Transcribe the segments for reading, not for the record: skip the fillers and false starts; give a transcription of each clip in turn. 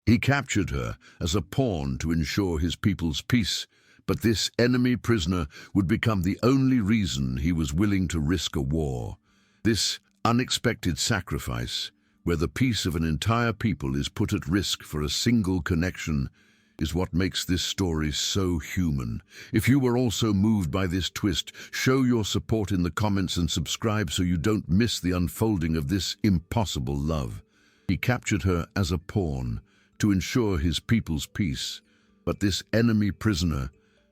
He captured her as a pawn to ensure his people's peace, but this enemy prisoner would become the only reason he was willing to risk a war. This unexpected sacrifice, where the peace of an entire people is put at risk for a single connection, is what makes this story so human. If you were also moved by this twist, show your support in the comments and subscribe so you don't miss the unfolding of this impossible love. He captured her as a pawn to ensure his people's peace, but this enemy prisoner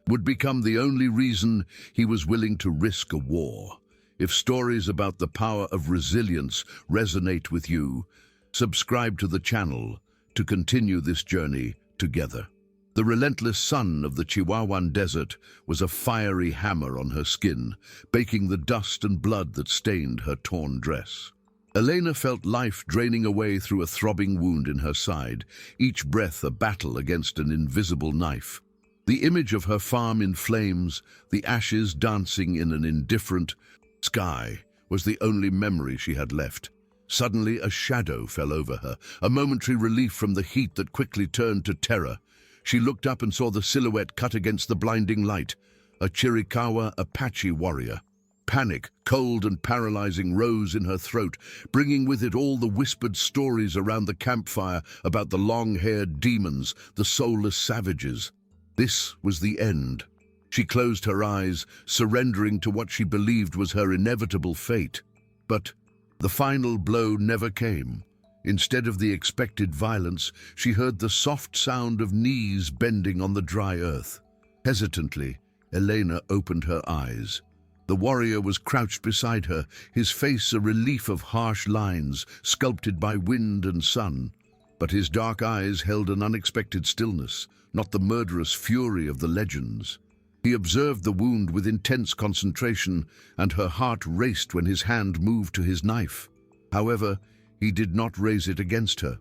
would become the only reason he was willing to risk a war. If stories about the power of resilience resonate with you, subscribe to the channel to continue this journey together. The relentless sun of the Chihuahuan desert was a fiery hammer on her skin, baking the dust and blood that stained her torn dress. Elena felt life draining away through a throbbing wound in her side, each breath a battle against an invisible knife. The image of her farm in flames, the ashes dancing in an indifferent sky, was the only memory she had left. Suddenly, a shadow fell over her, a momentary relief from the heat that quickly turned to terror. She looked up and saw the silhouette cut against the blinding light, a Chiricahua Apache warrior. Panic, cold and paralyzing, rose in her throat, bringing with it all the whispered stories around the campfire about the long-haired demons, the soulless savages. This was the end. She closed her eyes, surrendering to what she believed was her inevitable fate. But the final blow never came. Instead of the expected violence, she heard the soft sound of knees bending on the dry earth. Hesitantly, Elena opened her eyes. The warrior was crouched beside her, his face a relief of harsh lines, sculpted by wind and sun. But his dark eyes held an unexpected stillness, not the murderous fury of the legends. He observed the wound with intense concentration, and her heart raced when his hand moved to his knife. However, he did not raise it against her.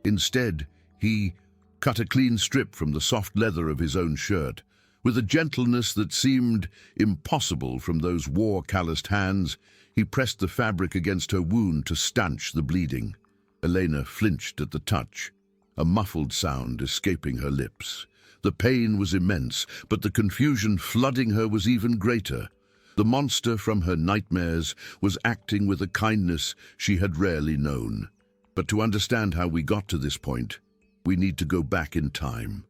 Instead, he cut a clean strip from the soft leather of his own shirt. With a gentleness that seemed impossible from those war-calloused hands, he pressed the fabric against her wound to stanch the bleeding. Elena flinched at the touch, a muffled sound escaping her lips. The pain was immense, but the confusion flooding her was even greater. The monster from her nightmares was acting with a kindness she had rarely known. But to understand how we got to this point, we need to go back in time.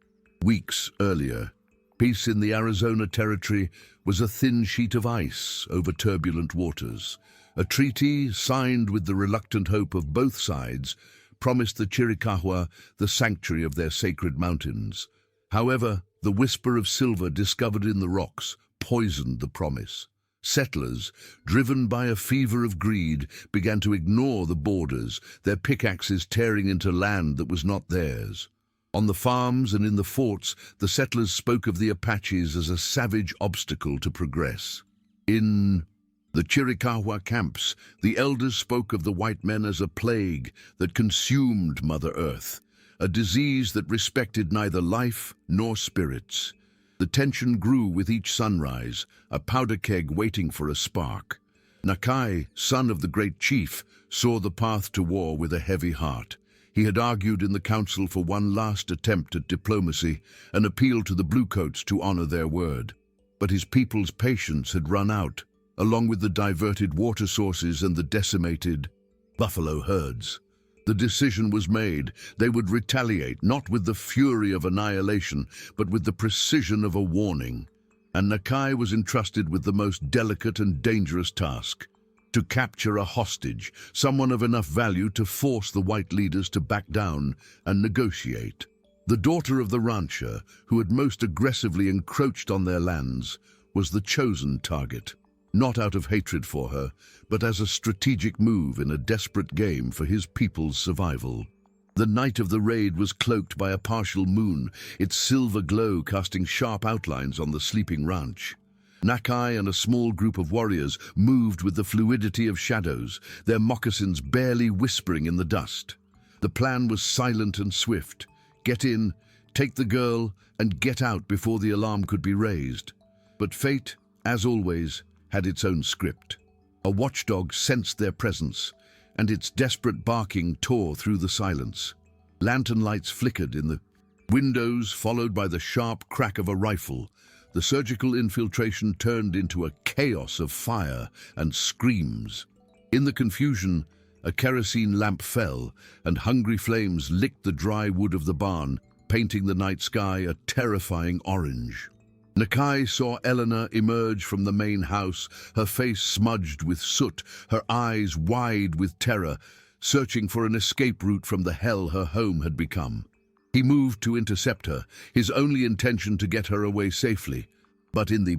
Weeks earlier, peace in the Arizona territory was a thin sheet of ice over turbulent waters. A treaty, signed with the reluctant hope of both sides, promised the Chiricahua the sanctuary of their sacred mountains. However, the whisper of silver discovered in the rocks poisoned the promise. Settlers, driven by a fever of greed, began to ignore the borders, their pickaxes tearing into land that was not theirs. On the farms and in the forts, the settlers spoke of the Apaches as a savage obstacle to progress. In the Chiricahua camps, the elders spoke of the white men as a plague that consumed Mother Earth, a disease that respected neither life nor spirits. The tension grew with each sunrise, a powder keg waiting for a spark. Nakia, son of the great chief, saw the path to war with a heavy heart. He had argued in the council for one last attempt at diplomacy, an appeal to the bluecoats to honor their word. But his people's patience had run out, along with the diverted water sources and the decimated buffalo herds. The decision was made. They would retaliate, not with the fury of annihilation, but with the precision of a warning. And Nakia was entrusted with the most delicate and dangerous task: to capture a hostage, someone of enough value to force the white leaders to back down and negotiate. The daughter of the rancher, who had most aggressively encroached on their lands, was the chosen target. Not out of hatred for her, but as a strategic move in a desperate game for his people's survival. The night of the raid was cloaked by a partial moon, its silver glow casting sharp outlines on the sleeping ranch. Nakia and a small group of warriors moved with the fluidity of shadows, their moccasins barely whispering in the dust. The plan was silent and swift. Get in, take the girl, and get out before the alarm could be raised. But fate, as always, had its own script. A watchdog sensed their presence, and its desperate barking tore through the silence. Lantern lights flickered in the windows, followed by the sharp crack of a rifle. The surgical infiltration turned into a chaos of fire and screams. In the confusion, a kerosene lamp fell, and hungry flames licked the dry wood of the barn, painting the night sky a terrifying orange. Nakia saw Elena emerge from the main house, her face smudged with soot, her eyes wide with terror, searching for an escape route from the hell her home had become. He moved to intercept her, his only intention to get her away safely. But in the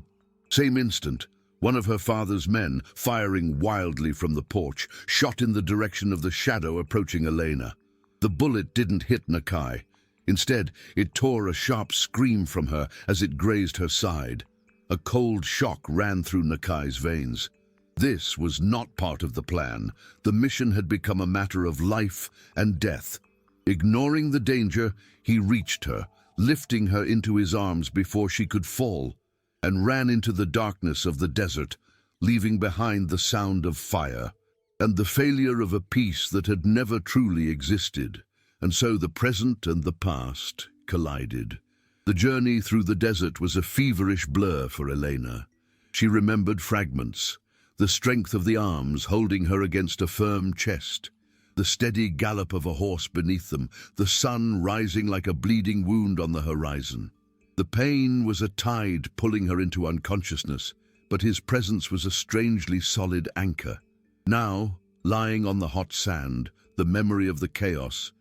same instant, one of her father's men, firing wildly from the porch, shot in the direction of the shadow approaching Elena. The bullet didn't hit Nakia. Instead, it tore a sharp scream from her as it grazed her side. A cold shock ran through Nakia's veins. This was not part of the plan. The mission had become a matter of life and death. Ignoring the danger, he reached her, lifting her into his arms before she could fall, and ran into the darkness of the desert, leaving behind the sound of fire and the failure of a peace that had never truly existed. And so the present and the past collided. The journey through the desert was a feverish blur for Elena. She remembered fragments, the strength of the arms holding her against a firm chest, the steady gallop of a horse beneath them, the sun rising like a bleeding wound on the horizon. The pain was a tide pulling her into unconsciousness, but his presence was a strangely solid anchor. Now, lying on the hot sand, the memory of the chaos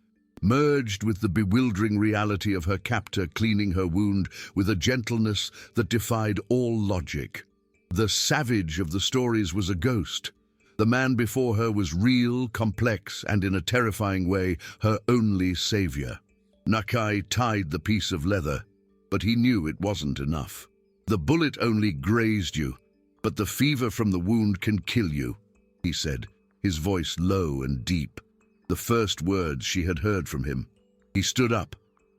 merged with the bewildering reality of her captor cleaning her wound with a gentleness that defied all logic. The savage of the stories was a ghost. The man before her was real, complex, and in a terrifying way, her only savior. Nakia tied the piece of leather, but he knew it wasn't enough. The bullet only grazed you, but the fever from the wound can kill you, he said, his voice low and deep. The first words she had heard from him. He stood up,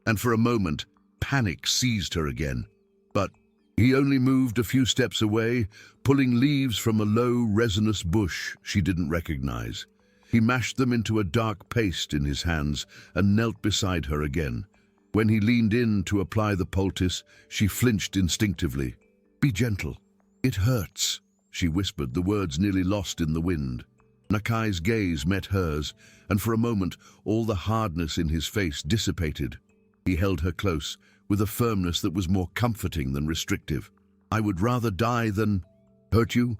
and for a moment, panic seized her again. But he only moved a few steps away, pulling leaves from a low, resinous bush she didn't recognize. He mashed them into a dark paste in his hands and knelt beside her again. When he leaned in to apply the poultice, she flinched instinctively. "Be gentle. It hurts," she whispered, the words nearly lost in the wind. Nakia's gaze met hers, and for a moment all the hardness in his face dissipated. He held her close, with a firmness that was more comforting than restrictive. "I would rather die than hurt you."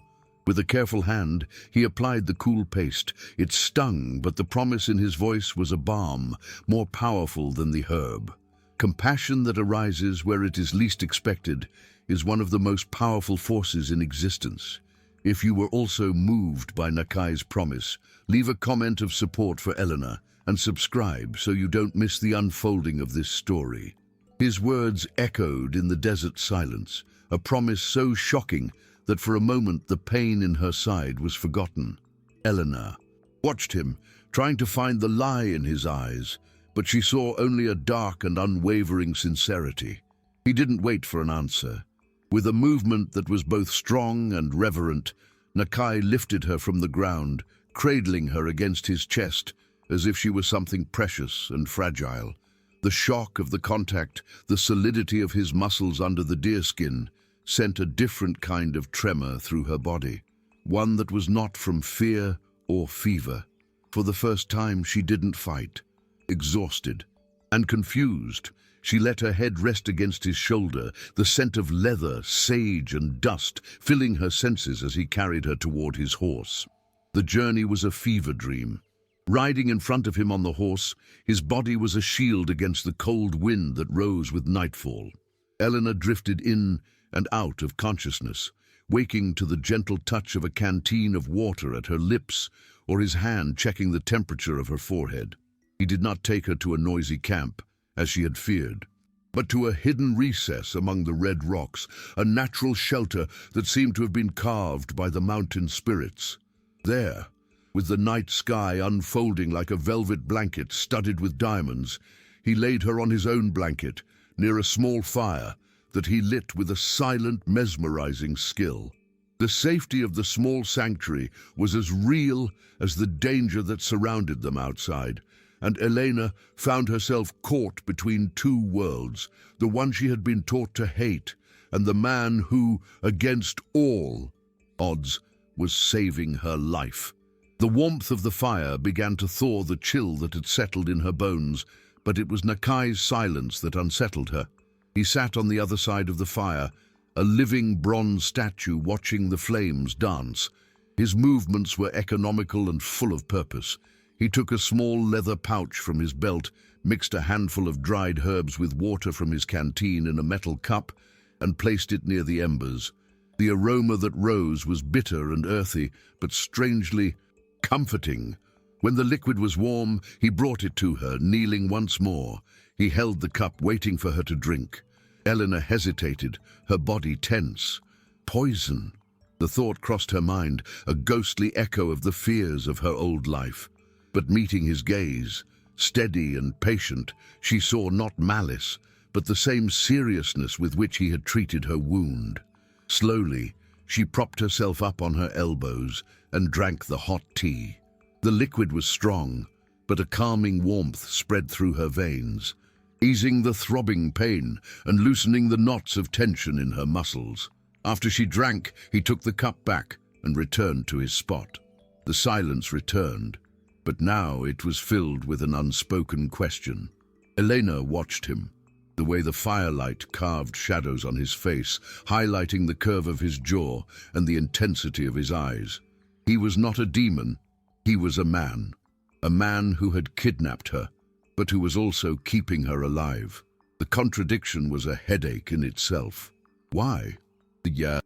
With a careful hand, he applied the cool paste. It stung, but the promise in his voice was a balm, more powerful than the herb. Compassion that arises where it is least expected is one of the most powerful forces in existence. If you were also moved by Nakia's promise, leave a comment of support for Elena and subscribe so you don't miss the unfolding of this story. His words echoed in the desert silence, a promise so shocking that for a moment the pain in her side was forgotten. Elena watched him, trying to find the lie in his eyes, but she saw only a dark and unwavering sincerity. He didn't wait for an answer. With a movement that was both strong and reverent, Nakia lifted her from the ground, cradling her against his chest as if she was something precious and fragile. The shock of the contact, the solidity of his muscles under the deerskin, sent a different kind of tremor through her body, one that was not from fear or fever. For the first time, she didn't fight. Exhausted and confused, she let her head rest against his shoulder, the scent of leather, sage, and dust filling her senses as he carried her toward his horse. The journey was a fever dream. Riding in front of him on the horse, his body was a shield against the cold wind that rose with nightfall. Elena drifted in and out of consciousness, waking to the gentle touch of a canteen of water at her lips or his hand checking the temperature of her forehead. He did not take her to a noisy camp, as she had feared, but to a hidden recess among the red rocks, a natural shelter that seemed to have been carved by the mountain spirits. There, with the night sky unfolding like a velvet blanket studded with diamonds, he laid her on his own blanket, near a small fire that he lit with a silent, mesmerizing skill. The safety of the small sanctuary was as real as the danger that surrounded them outside, and Elena found herself caught between two worlds, the one she had been taught to hate, and the man who, against all odds, was saving her life. The warmth of the fire began to thaw the chill that had settled in her bones, but it was Nakai's silence that unsettled her. He sat on the other side of the fire, a living bronze statue watching the flames dance. His movements were economical and full of purpose. He took a small leather pouch from his belt, mixed a handful of dried herbs with water from his canteen in a metal cup, and placed it near the embers. The aroma that rose was bitter and earthy, but strangely comforting. When the liquid was warm, he brought it to her, kneeling once more. He held the cup, waiting for her to drink. Elena hesitated, her body tense. Poison. The thought crossed her mind, a ghostly echo of the fears of her old life. But meeting his gaze, steady and patient, she saw not malice, but the same seriousness with which he had treated her wound. Slowly, she propped herself up on her elbows and drank the hot tea. The liquid was strong, but a calming warmth spread through her veins, easing the throbbing pain and loosening the knots of tension in her muscles. After she drank, he took the cup back and returned to his spot. The silence returned, but now it was filled with an unspoken question. Elena watched him, the way the firelight carved shadows on his face, highlighting the curve of his jaw and the intensity of his eyes. He was not a demon, he was a man who had kidnapped her, but who was also keeping her alive. The contradiction was a headache in itself. Why? The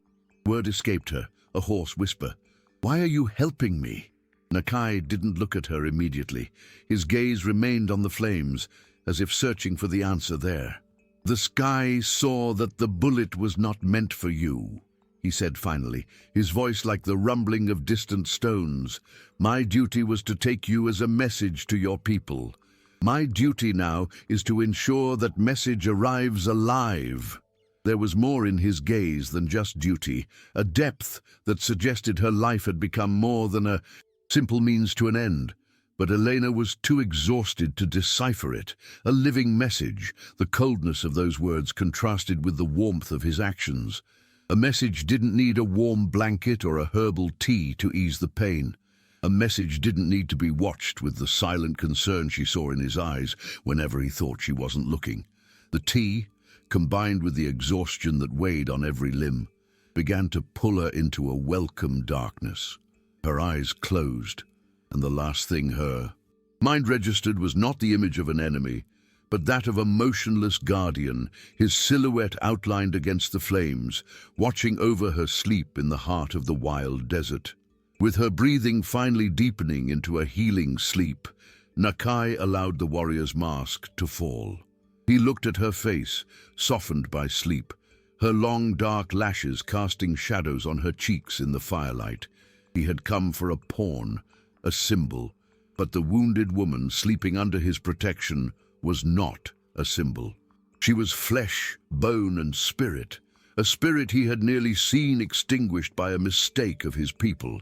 word escaped her, a hoarse whisper. Why are you helping me? Nakia didn't look at her immediately. His gaze remained on the flames, as if searching for the answer there. The sky saw that the bullet was not meant for you, he said finally, his voice like the rumbling of distant stones. My duty was to take you as a message to your people. My duty now is to ensure that message arrives alive. There was more in his gaze than just duty, a depth that suggested her life had become more than a simple means to an end. But Elena was too exhausted to decipher it. A living message, the coldness of those words contrasted with the warmth of his actions. A message didn't need a warm blanket or a herbal tea to ease the pain. A message didn't need to be watched with the silent concern she saw in his eyes whenever he thought she wasn't looking. The tea, combined with the exhaustion that weighed on every limb, began to pull her into a welcome darkness. Her eyes closed, and the last thing her mind registered was not the image of an enemy, but that of a motionless guardian, his silhouette outlined against the flames, watching over her sleep in the heart of the wild desert. With her breathing finally deepening into a healing sleep, Nakia allowed the warrior's mask to fall. He looked at her face, softened by sleep, her long dark lashes casting shadows on her cheeks in the firelight. He had come for a pawn, a symbol, but the wounded woman sleeping under his protection was not a symbol. She was flesh, bone, and spirit, a spirit he had nearly seen extinguished by a mistake of his people.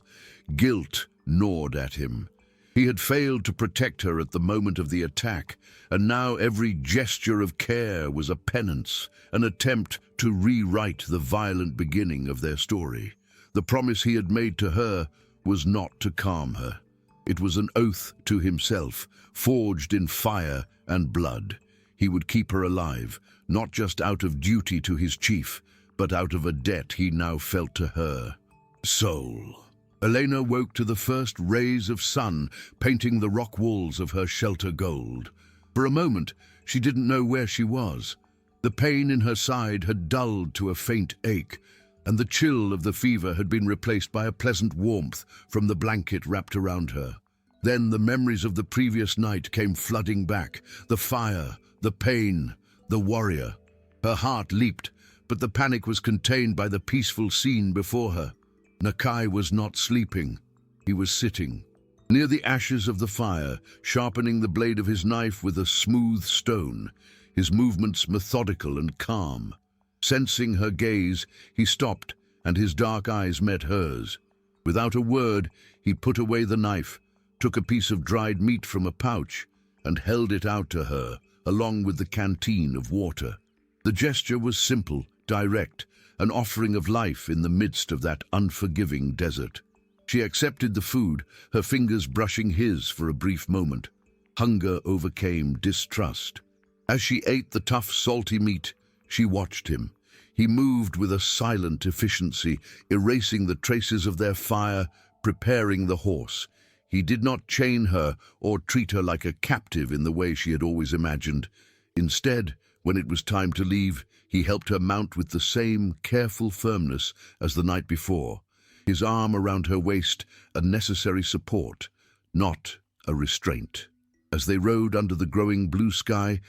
Guilt gnawed at him. He had failed to protect her at the moment of the attack, and now every gesture of care was a penance, an attempt to rewrite the violent beginning of their story. The promise he had made to her was not to calm her. It was an oath to himself, forged in fire and blood. He would keep her alive, not just out of duty to his chief, but out of a debt he now felt to her. Soul. Elena woke to the first rays of sun, painting the rock walls of her shelter gold. For a moment, she didn't know where she was. The pain in her side had dulled to a faint ache, and the chill of the fever had been replaced by a pleasant warmth from the blanket wrapped around her. Then the memories of the previous night came flooding back, the fire, the pain, the warrior. Her heart leaped, but the panic was contained by the peaceful scene before her. Nakia was not sleeping. He was sitting near the ashes of the fire, sharpening the blade of his knife with a smooth stone, his movements methodical and calm. Sensing her gaze, he stopped, and his dark eyes met hers. Without a word, he put away the knife, took a piece of dried meat from a pouch, and held it out to her, along with the canteen of water. The gesture was simple, direct, an offering of life in the midst of that unforgiving desert. She accepted the food, her fingers brushing his for a brief moment. Hunger overcame distrust. As she ate the tough, salty meat, she watched him. He moved with a silent efficiency, erasing the traces of their fire, preparing the horse. He did not chain her or treat her like a captive in the way she had always imagined. Instead, when it was time to leave, he helped her mount with the same careful firmness as the night before, his arm around her waist, a necessary support, not a restraint. As they rode under the growing blue sky,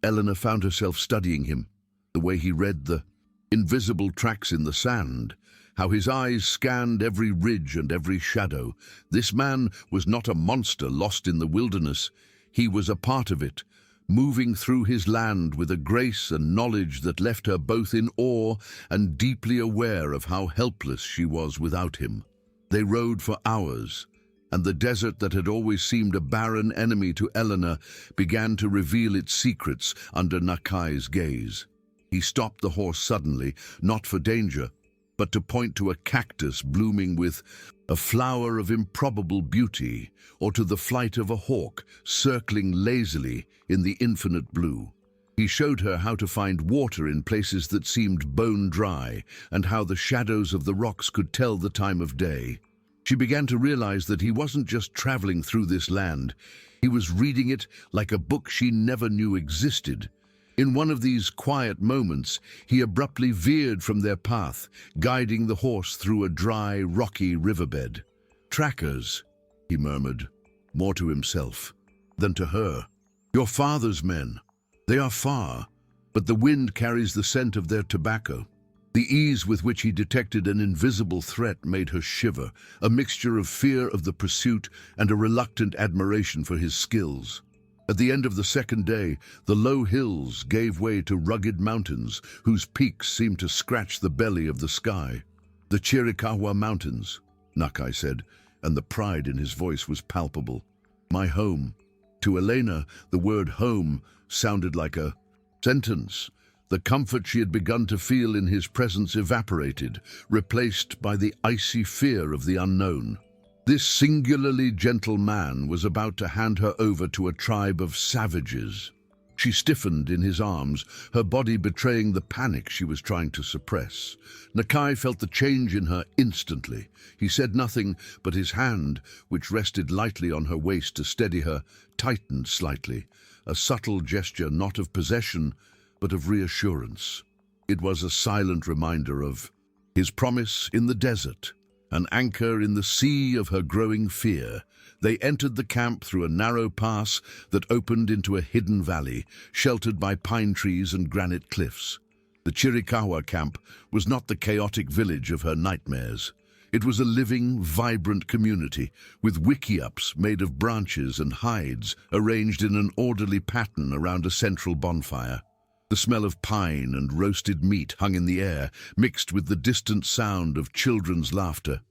Elena found herself studying him, the way he read the invisible tracks in the sand, how his eyes scanned every ridge and every shadow. This man was not a monster lost in the wilderness. He was a part of it, moving through his land with a grace and knowledge that left her both in awe and deeply aware of how helpless she was without him. They rode for hours, and the desert that had always seemed a barren enemy to Elena began to reveal its secrets under Nakia's gaze. He stopped the horse suddenly, not for danger, but to point to a cactus blooming with a flower of improbable beauty, or to the flight of a hawk circling lazily in the infinite blue. He showed her how to find water in places that seemed bone dry, and how the shadows of the rocks could tell the time of day. She began to realize that he wasn't just traveling through this land, he was reading it like a book she never knew existed. In one of these quiet moments, he abruptly veered from their path, guiding the horse through a dry, rocky riverbed. "Trackers," he murmured, more to himself than to her. "Your father's men. They are far, but the wind carries the scent of their tobacco." The ease with which he detected an invisible threat made her shiver, a mixture of fear of the pursuit and a reluctant admiration for his skills. At the end of the second day, the low hills gave way to rugged mountains whose peaks seemed to scratch the belly of the sky. "The Chiricahua Mountains," Nakia said, and the pride in his voice was palpable. "My home." To Elena, the word home sounded like a sentence. The comfort she had begun to feel in his presence evaporated, replaced by the icy fear of the unknown. This singularly gentle man was about to hand her over to a tribe of savages. She stiffened in his arms, her body betraying the panic she was trying to suppress. Nakia felt the change in her instantly. He said nothing, but his hand, which rested lightly on her waist to steady her, tightened slightly, a subtle gesture not of possession, but of reassurance. It was a silent reminder of his promise in the desert, an anchor in the sea of her growing fear. They entered the camp through a narrow pass that opened into a hidden valley, sheltered by pine trees and granite cliffs. The Chiricahua camp was not the chaotic village of her nightmares. It was a living, vibrant community, with wickiups made of branches and hides arranged in an orderly pattern around a central bonfire. The smell of pine and roasted meat hung in the air, mixed with the distant sound of children's laughter.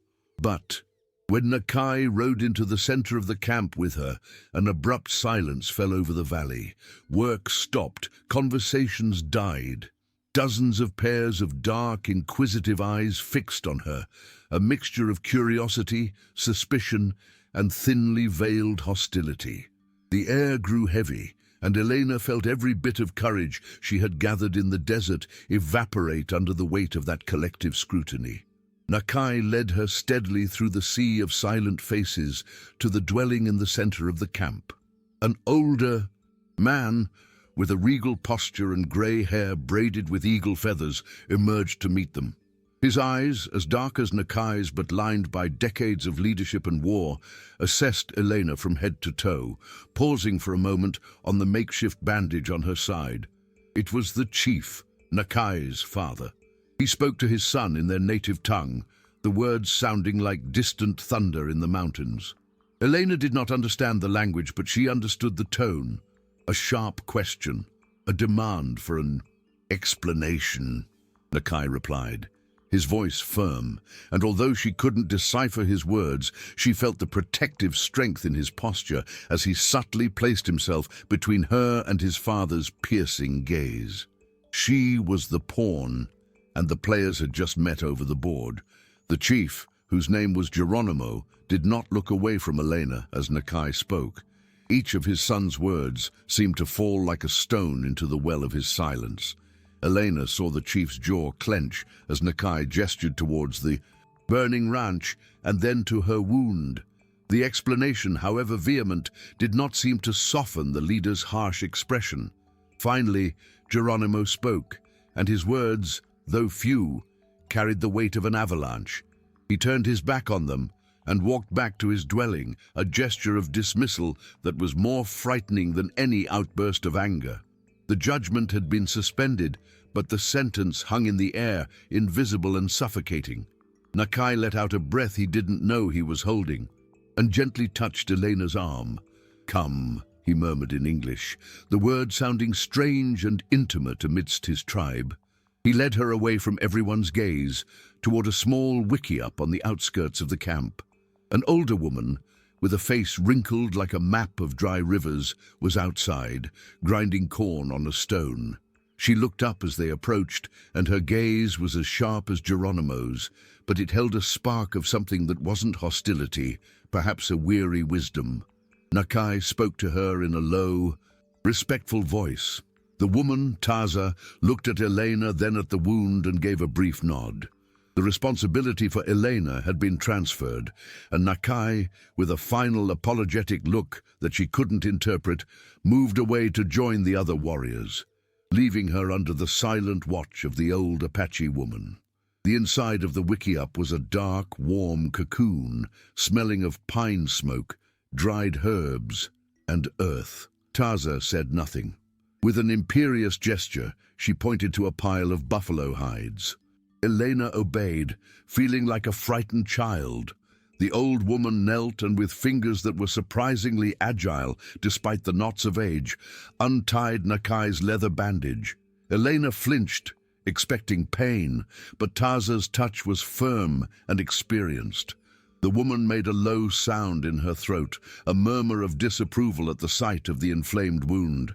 But when Nakia rode into the center of the camp with her, an abrupt silence fell over the valley. Work stopped, conversations died. Dozens of pairs of dark, inquisitive eyes fixed on her, a mixture of curiosity, suspicion, and thinly veiled hostility. The air grew heavy, and Elena felt every bit of courage she had gathered in the desert evaporate under the weight of that collective scrutiny. Nakia led her steadily through the sea of silent faces to the dwelling in the center of the camp. An older man, with a regal posture and grey hair braided with eagle feathers, emerged to meet them. His eyes, as dark as Nakia's but lined by decades of leadership and war, assessed Elena from head to toe, pausing for a moment on the makeshift bandage on her side. It was the chief, Nakia's father. He spoke to his son in their native tongue, the words sounding like distant thunder in the mountains. Elena did not understand the language, but she understood the tone. A sharp question, a demand for an explanation. Nakia replied. his voice firm, and although she couldn't decipher his words, she felt the protective strength in his posture as he subtly placed himself between her and his father's piercing gaze. She was the pawn, and the players had just met over the board. The chief, whose name was Geronimo, did not look away from Elena as Nakia spoke. Each of his son's words seemed to fall like a stone into the well of his silence. Elena saw the chief's jaw clench as Nakia gestured towards the burning ranch and then to her wound. The explanation, however vehement, did not seem to soften the leader's harsh expression. Finally, Geronimo spoke, and his words, though few, carried the weight of an avalanche. He turned his back on them and walked back to his dwelling, a gesture of dismissal that was more frightening than any outburst of anger. The judgment had been suspended, but the sentence hung in the air, invisible and suffocating. Nakia let out a breath he didn't know he was holding, and gently touched Elena's arm. "Come," he murmured in English, the word sounding strange and intimate amidst his tribe. He led her away from everyone's gaze, toward a small wickiup on the outskirts of the camp. An older woman, with a face wrinkled like a map of dry rivers, was outside, grinding corn on a stone. She looked up as they approached, and her gaze was as sharp as Geronimo's, but it held a spark of something that wasn't hostility, perhaps a weary wisdom. Nakia spoke to her in a low, respectful voice. The woman, Taza, looked at Elena, then at the wound, and gave a brief nod. The responsibility for Elena had been transferred, and Nakia, with a final apologetic look that she couldn't interpret, moved away to join the other warriors, leaving her under the silent watch of the old Apache woman. The inside of the wickiup was a dark, warm cocoon, smelling of pine smoke, dried herbs, and earth. Taza said nothing. With an imperious gesture, she pointed to a pile of buffalo hides. Elena obeyed, feeling like a frightened child. The old woman knelt and, with fingers that were surprisingly agile despite the knots of age, untied Nakia's leather bandage. Elena flinched, expecting pain, but Taza's touch was firm and experienced. The woman made a low sound in her throat, a murmur of disapproval at the sight of the inflamed wound.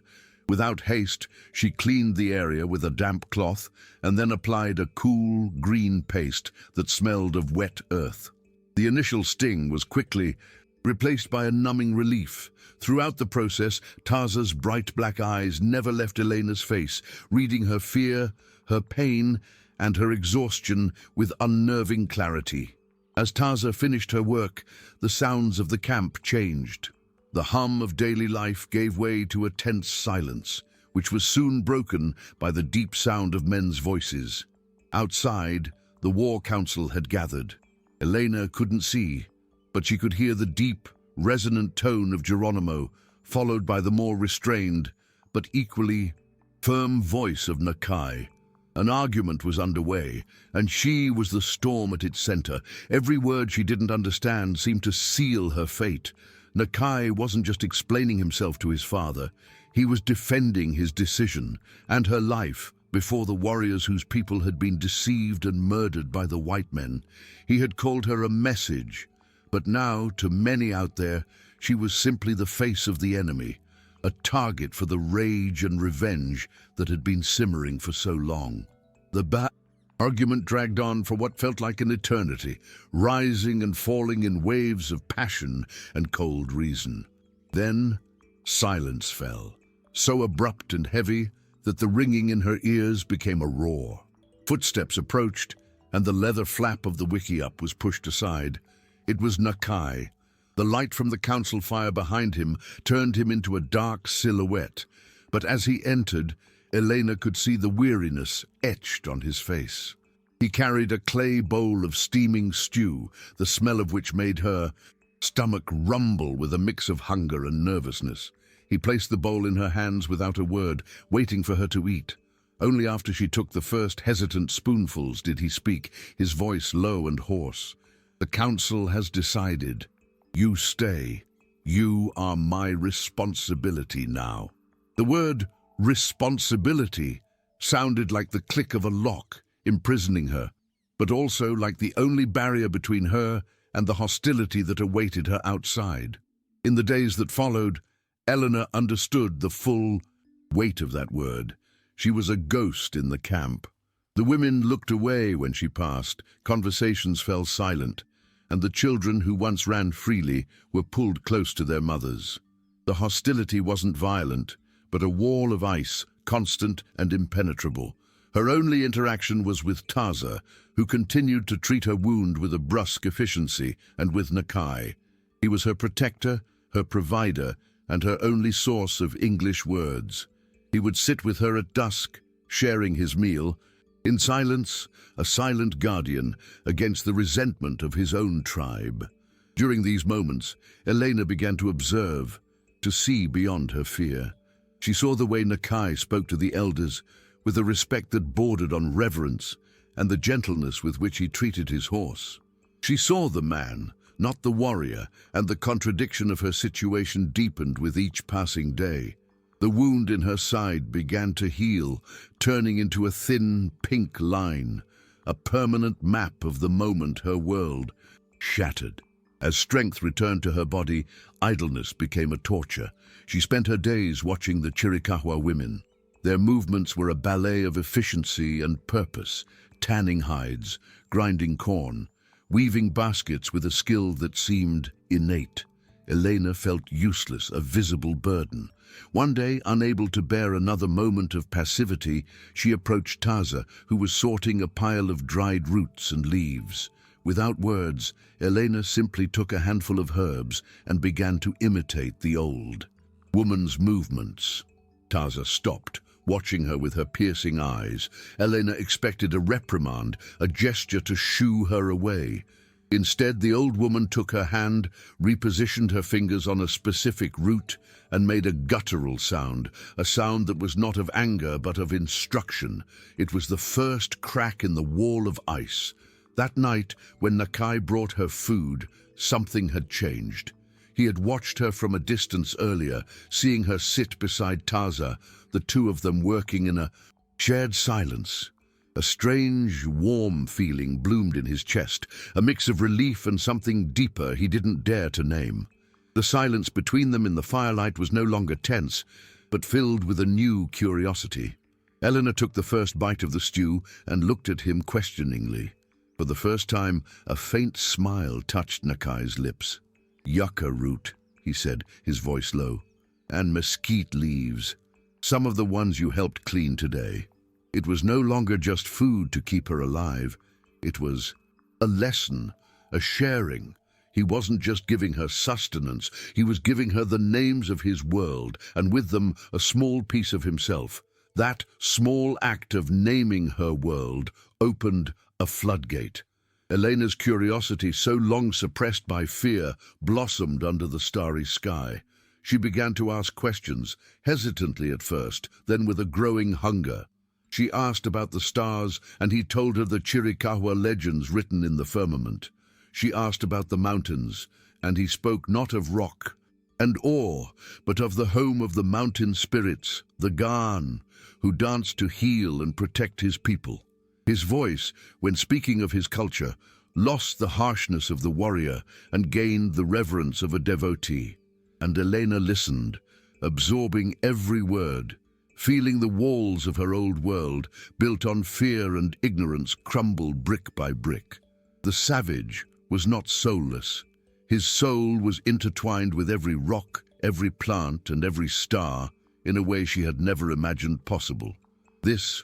Without haste, she cleaned the area with a damp cloth and then applied a cool, green paste that smelled of wet earth. The initial sting was quickly replaced by a numbing relief. Throughout the process, Taza's bright black eyes never left Elena's face, reading her fear, her pain, and her exhaustion with unnerving clarity. As Taza finished her work, the sounds of the camp changed. The hum of daily life gave way to a tense silence, which was soon broken by the deep sound of men's voices. Outside, the war council had gathered. Elena couldn't see, but she could hear the deep, resonant tone of Geronimo, followed by the more restrained, but equally firm voice of Nakia. An argument was underway, and she was the storm at its center. Every word she didn't understand seemed to seal her fate. Nakia wasn't just explaining himself to his father, he was defending his decision and her life before the warriors whose people had been deceived and murdered by the white men. He had called her a message, but now, to many out there, she was simply the face of the enemy, a target for the rage and revenge that had been simmering for so long. The argument dragged on for what felt like an eternity, rising and falling in waves of passion and cold reason. Then, silence fell, so abrupt and heavy that the ringing in her ears became a roar. Footsteps approached, and the leather flap of the wickiup was pushed aside. It was Nakia. The light from the council fire behind him turned him into a dark silhouette, but as he entered, Elena could see the weariness etched on his face. He carried a clay bowl of steaming stew, the smell of which made her stomach rumble with a mix of hunger and nervousness. He placed the bowl in her hands without a word, waiting for her to eat. Only after she took the first hesitant spoonfuls did he speak, his voice low and hoarse. "The council has decided. You stay. You are my responsibility now." The word responsibility sounded like the click of a lock, imprisoning her. but also like the only barrier between her and the hostility that awaited her outside. In the days that followed, Elena understood the full weight of that word. She was a ghost in the camp. The women looked away when she passed, conversations fell silent, and the children who once ran freely were pulled close to their mothers. The hostility wasn't violent, but a wall of ice, constant and impenetrable. Her only interaction was with Taza, who continued to treat her wound with a brusque efficiency, and with Nakia. He was her protector, her provider, and her only source of English words. He would sit with her at dusk, sharing his meal, in silence, a silent guardian against the resentment of his own tribe. During these moments, Elena began to observe, to see beyond her fear. She saw the way Nakia spoke to the elders, with a respect that bordered on reverence, and the gentleness with which he treated his horse. She saw the man, not the warrior, and the contradiction of her situation deepened with each passing day. The wound in her side began to heal, turning into a thin, pink line, a permanent map of the moment her world shattered. As strength returned to her body, idleness became a torture. She spent her days watching the Chiricahua women. Their movements were a ballet of efficiency and purpose, tanning hides, grinding corn, weaving baskets with a skill that seemed innate. Elena felt useless, a visible burden. One day, unable to bear another moment of passivity, she approached Taza, who was sorting a pile of dried roots and leaves. Without words, Elena simply took a handful of herbs and began to imitate the old woman's movements. Taza stopped, watching her with her piercing eyes. Elena expected a reprimand, a gesture to shoo her away. Instead, the old woman took her hand, repositioned her fingers on a specific root, and made a guttural sound, a sound that was not of anger but of instruction. It was the first crack in the wall of ice. That night, when Nakia brought her food, something had changed. He had watched her from a distance earlier, seeing her sit beside Taza, the two of them working in a shared silence. A strange, warm feeling bloomed in his chest, a mix of relief and something deeper he didn't dare to name. The silence between them in the firelight was no longer tense, but filled with a new curiosity. Elena took the first bite of the stew and looked at him questioningly. For the first time, a faint smile touched Nakia's lips. "Yucca root," he said, his voice low, "and mesquite leaves. Some of the ones you helped clean today." It was no longer just food to keep her alive. It was a lesson, a sharing. He wasn't just giving her sustenance, he was giving her the names of his world, and with them a small piece of himself. That small act of naming her world opened a floodgate. Elena's curiosity, so long suppressed by fear, blossomed under the starry sky. She began to ask questions, hesitantly at first, then with a growing hunger. She asked about the stars, and he told her the Chiricahua legends written in the firmament. She asked about the mountains, and he spoke not of rock and ore, but of the home of the mountain spirits, the Gaan, who danced to heal and protect his people. His voice, when speaking of his culture, lost the harshness of the warrior and gained the reverence of a devotee. And Elena listened, absorbing every word, feeling the walls of her old world, built on fear and ignorance, crumble brick by brick. The savage was not soulless. His soul was intertwined with every rock, every plant, and every star in a way she had never imagined possible. This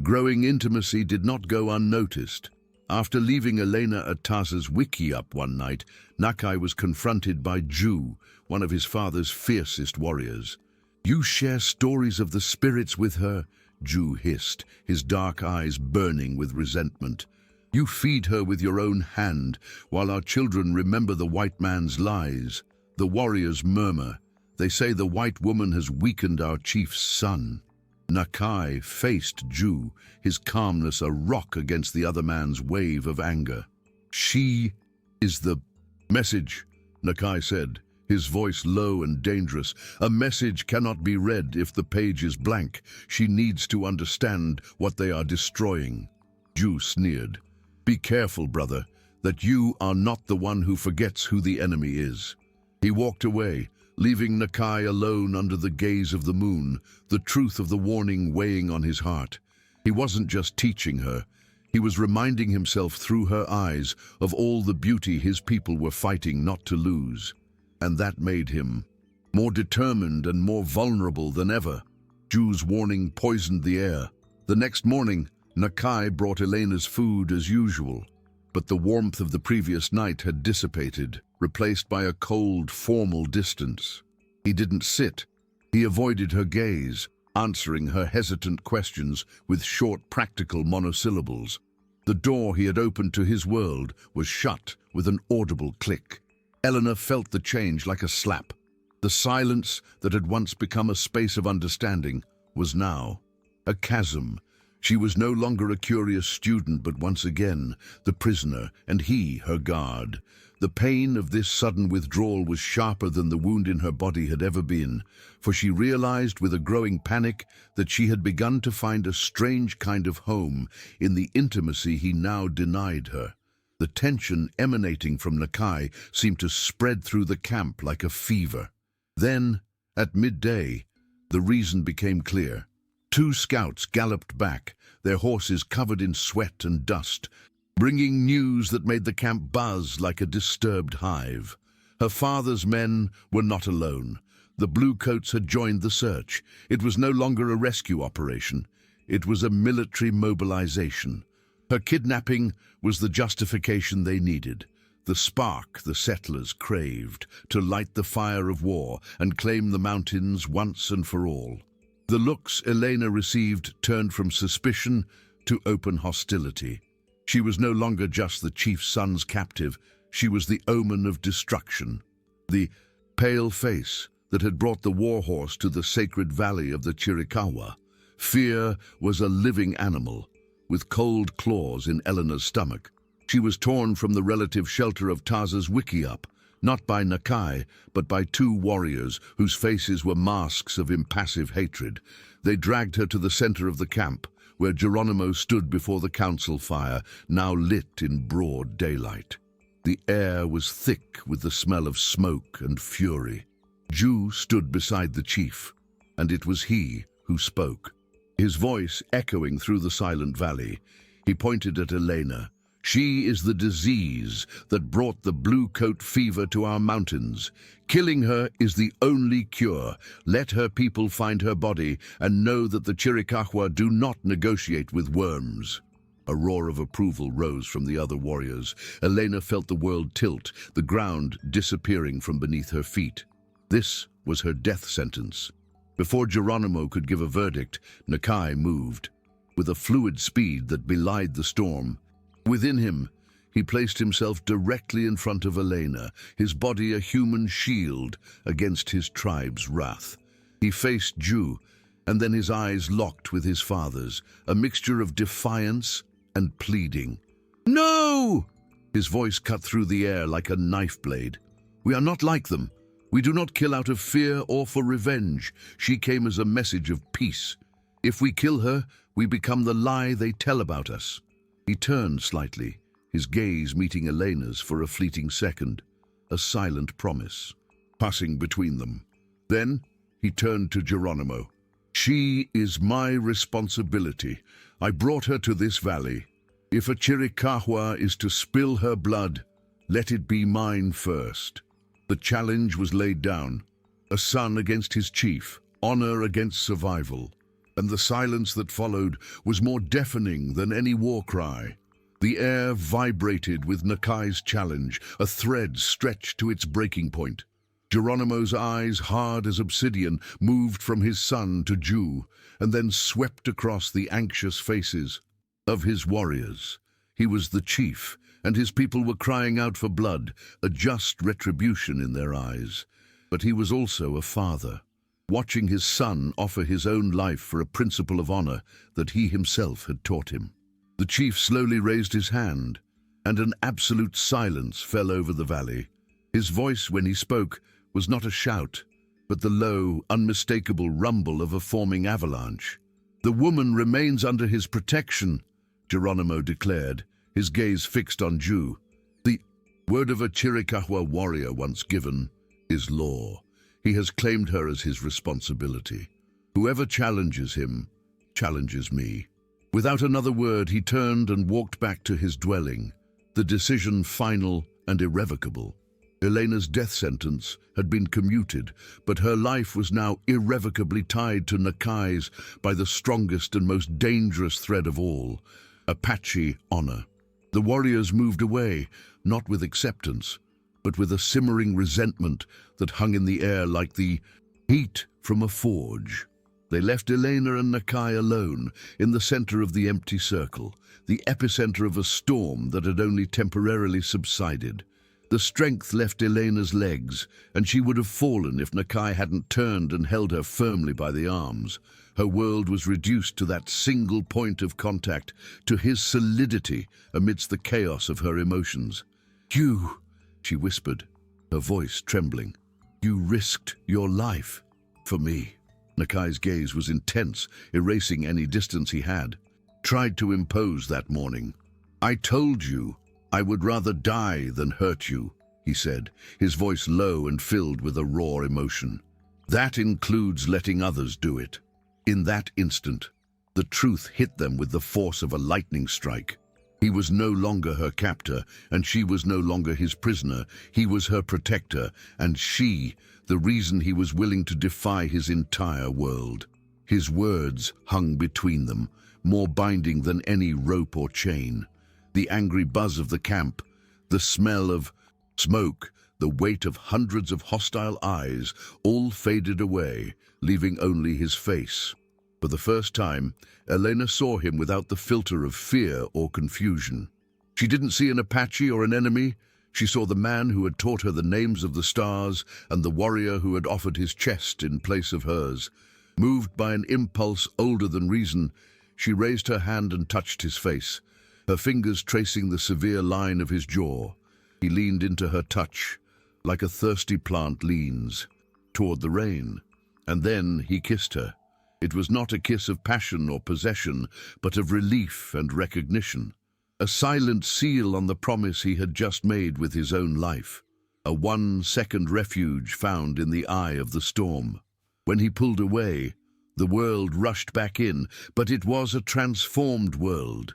growing intimacy did not go unnoticed. After leaving Elena at Taza's wickiup one night, Nakia was confronted by Ju, one of his father's fiercest warriors. "You share stories of the spirits with her," Ju hissed, his dark eyes burning with resentment. "You feed her with your own hand, while our children remember the white man's lies." The warriors murmur. They say the white woman has weakened our chief's son. Nakia faced Ju, his calmness a rock against the other man's wave of anger. "She is the message," Nakia said, his voice low and dangerous. "A message cannot be read if the page is blank. She needs to understand what they are destroying." Ju sneered. Be careful, brother, that you are not the one who forgets who the enemy is." He walked away, leaving Nakia alone under the gaze of the moon, the truth of the warning weighing on his heart. He wasn't just teaching her, he was reminding himself through her eyes of all the beauty his people were fighting not to lose. And that made him more determined and more vulnerable than ever. Ju's warning poisoned the air. The next morning, Nakia brought Elena's food as usual, but the warmth of the previous night had dissipated, replaced by a cold, formal distance. He didn't sit. He avoided her gaze, answering her hesitant questions with short, practical monosyllables. The door he had opened to his world was shut with an audible click. Elena felt the change like a slap. The silence that had once become a space of understanding was now a chasm. She was no longer a curious student, but once again the prisoner, and he her guard. The pain of this sudden withdrawal was sharper than the wound in her body had ever been, for she realized with a growing panic that she had begun to find a strange kind of home in the intimacy he now denied her. The tension emanating from Nakia seemed to spread through the camp like a fever. Then, at midday, the reason became clear. 2 scouts galloped back, their horses covered in sweat and dust, bringing news that made the camp buzz like a disturbed hive. Her father's men were not alone. The bluecoats had joined the search. It was no longer a rescue operation. It was a military mobilization. Her kidnapping was the justification they needed, the spark the settlers craved to light the fire of war and claim the mountains once and for all. The looks Elena received turned from suspicion to open hostility. She was no longer just the chief's son's captive, she was the omen of destruction. The pale face that had brought the warhorse to the sacred valley of the Chiricahua. Fear was a living animal, with cold claws in Elena's stomach. She was torn from the relative shelter of Taza's wickiup, not by Nakia, but by 2 warriors whose faces were masks of impassive hatred. They dragged her to the center of the camp, where Geronimo stood before the council fire, now lit in broad daylight. The air was thick with the smell of smoke and fury. Ju stood beside the chief, and it was he who spoke. His voice echoing through the silent valley, he pointed at Elena. "She is the disease that brought the blue coat fever to our mountains. Killing her is the only cure. Let her people find her body and know that the Chiricahua do not negotiate with worms." A roar of approval rose from the other warriors. Elena felt the world tilt, the ground disappearing from beneath her feet. This was her death sentence. Before Geronimo could give a verdict, Nakia moved. With a fluid speed that belied the storm, within him, he placed himself directly in front of Elena, his body a human shield against his tribe's wrath. He faced Ju, and then his eyes locked with his father's, a mixture of defiance and pleading. "No!" His voice cut through the air like a knife blade. "We are not like them. We do not kill out of fear or for revenge. She came as a message of peace. If we kill her, we become the lie they tell about us." He turned slightly, his gaze meeting Elena's for a fleeting second, a silent promise, passing between them. Then he turned to Geronimo. "She is my responsibility. I brought her to this valley. If a Chiricahua is to spill her blood, let it be mine first." The challenge was laid down, a son against his chief, honor against survival. And the silence that followed was more deafening than any war cry. The air vibrated with Nakia's challenge, a thread stretched to its breaking point. Geronimo's eyes, hard as obsidian, moved from his son to Ju, and then swept across the anxious faces of his warriors. He was the chief, and his people were crying out for blood, a just retribution in their eyes. But he was also a father, watching his son offer his own life for a principle of honor that he himself had taught him. The chief slowly raised his hand, and an absolute silence fell over the valley. His voice, when he spoke, was not a shout, but the low, unmistakable rumble of a forming avalanche. "The woman remains under his protection," Geronimo declared, his gaze fixed on Ju. The word of a Chiricahua warrior once given is law. He has claimed her as his responsibility. Whoever challenges him, challenges me. Without another word, he turned and walked back to his dwelling, the decision final and irrevocable. Elena's death sentence had been commuted, but her life was now irrevocably tied to Nakia's by the strongest and most dangerous thread of all, Apache honor. The warriors moved away, not with acceptance, but with a simmering resentment that hung in the air like the heat from a forge. They left Elena and Nakia alone in the center of the empty circle, the epicenter of a storm that had only temporarily subsided. The strength left Elena's legs, and she would have fallen if Nakia hadn't turned and held her firmly by the arms. Her world was reduced to that single point of contact, to his solidity amidst the chaos of her emotions. "You," she whispered, her voice trembling. "You risked your life for me." Nakai's gaze was intense, erasing any distance he had. Tried to impose that morning. "I told you I would rather die than hurt you," he said, his voice low and filled with a raw emotion. "That includes letting others do it." In that instant, the truth hit them with the force of a lightning strike. He was no longer her captor, and she was no longer his prisoner. He was her protector, and she, the reason he was willing to defy his entire world. His words hung between them, more binding than any rope or chain. The angry buzz of the camp, the smell of smoke, the weight of hundreds of hostile eyes, all faded away, leaving only his face. For the first time, Elena saw him without the filter of fear or confusion. She didn't see an Apache or an enemy. She saw the man who had taught her the names of the stars and the warrior who had offered his chest in place of hers. Moved by an impulse older than reason, she raised her hand and touched his face, her fingers tracing the severe line of his jaw. He leaned into her touch, like a thirsty plant leans toward the rain, and then he kissed her. It was not a kiss of passion or possession, but of relief and recognition. A silent seal on the promise he had just made with his own life. A 1-second refuge found in the eye of the storm. When he pulled away, the world rushed back in, but it was a transformed world.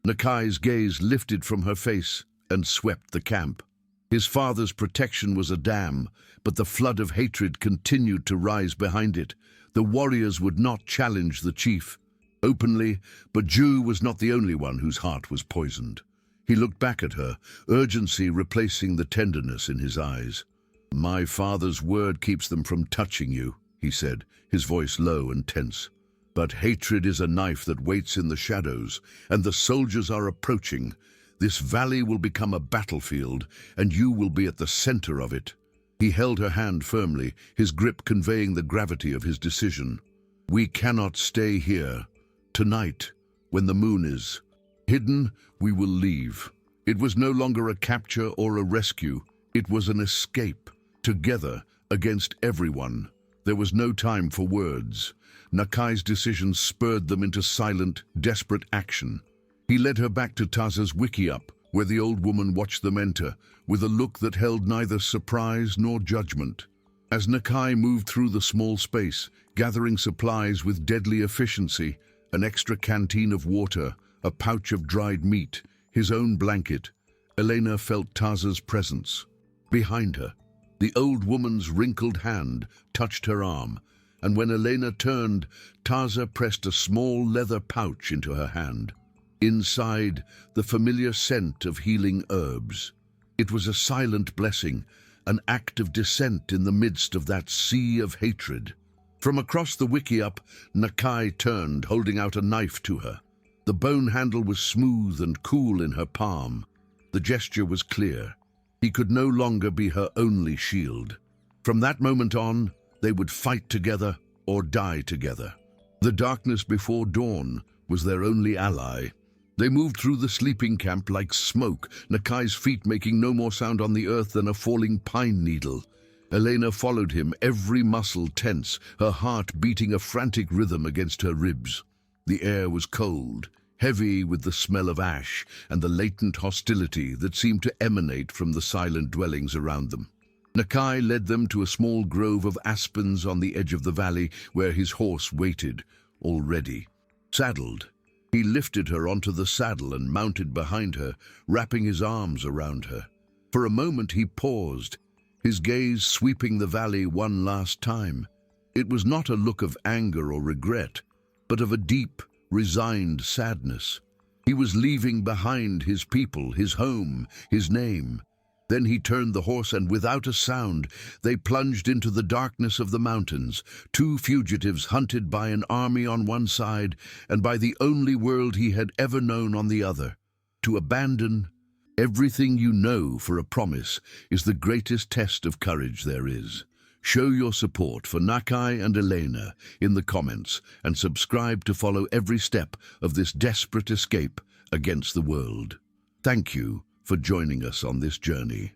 Nakai's gaze lifted from her face and swept the camp. His father's protection was a dam, but the flood of hatred continued to rise behind it. The warriors would not challenge the chief openly, but Ju was not the only one whose heart was poisoned. He looked back at her, urgency replacing the tenderness in his eyes. "My father's word keeps them from touching you," he said, his voice low and tense. "But hatred is a knife that waits in the shadows, and the soldiers are approaching. This valley will become a battlefield, and you will be at the center of it." He held her hand firmly, his grip conveying the gravity of his decision. "We cannot stay here. Tonight, when the moon is hidden, we will leave." It was no longer a capture or a rescue. It was an escape, together, against everyone. There was no time for words. Nakai's decision spurred them into silent, desperate action. He led her back to Taza's wickiup, where the old woman watched them enter, with a look that held neither surprise nor judgment. As Nakia moved through the small space, gathering supplies with deadly efficiency, an extra canteen of water, a pouch of dried meat, his own blanket, Elena felt Taza's presence. Behind her, the old woman's wrinkled hand touched her arm, and when Elena turned, Taza pressed a small leather pouch into her hand. Inside, the familiar scent of healing herbs. It was a silent blessing, an act of descent in the midst of that sea of hatred. From across the wickiup, Nakia turned, holding out a knife to her. The bone handle was smooth and cool in her palm. The gesture was clear. He could no longer be her only shield. From that moment on, they would fight together or die together. The darkness before dawn was their only ally. They moved through the sleeping camp like smoke, Nakai's feet making no more sound on the earth than a falling pine needle. Elena followed him, every muscle tense, her heart beating a frantic rhythm against her ribs. The air was cold, heavy with the smell of ash and the latent hostility that seemed to emanate from the silent dwellings around them. Nakia led them to a small grove of aspens on the edge of the valley where his horse waited, already. Saddled, he lifted her onto the saddle and mounted behind her, wrapping his arms around her. For a moment he paused, his gaze sweeping the valley one last time. It was not a look of anger or regret, but of a deep, resigned sadness. He was leaving behind his people, his home, his name. Then he turned the horse and without a sound, they plunged into the darkness of the mountains, two fugitives hunted by an army on one side and by the only world he had ever known on the other. To abandon everything you know for a promise is the greatest test of courage there is. Show your support for Nakia and Elena in the comments and subscribe to follow every step of this desperate escape against the world. Thank you for joining us on this journey.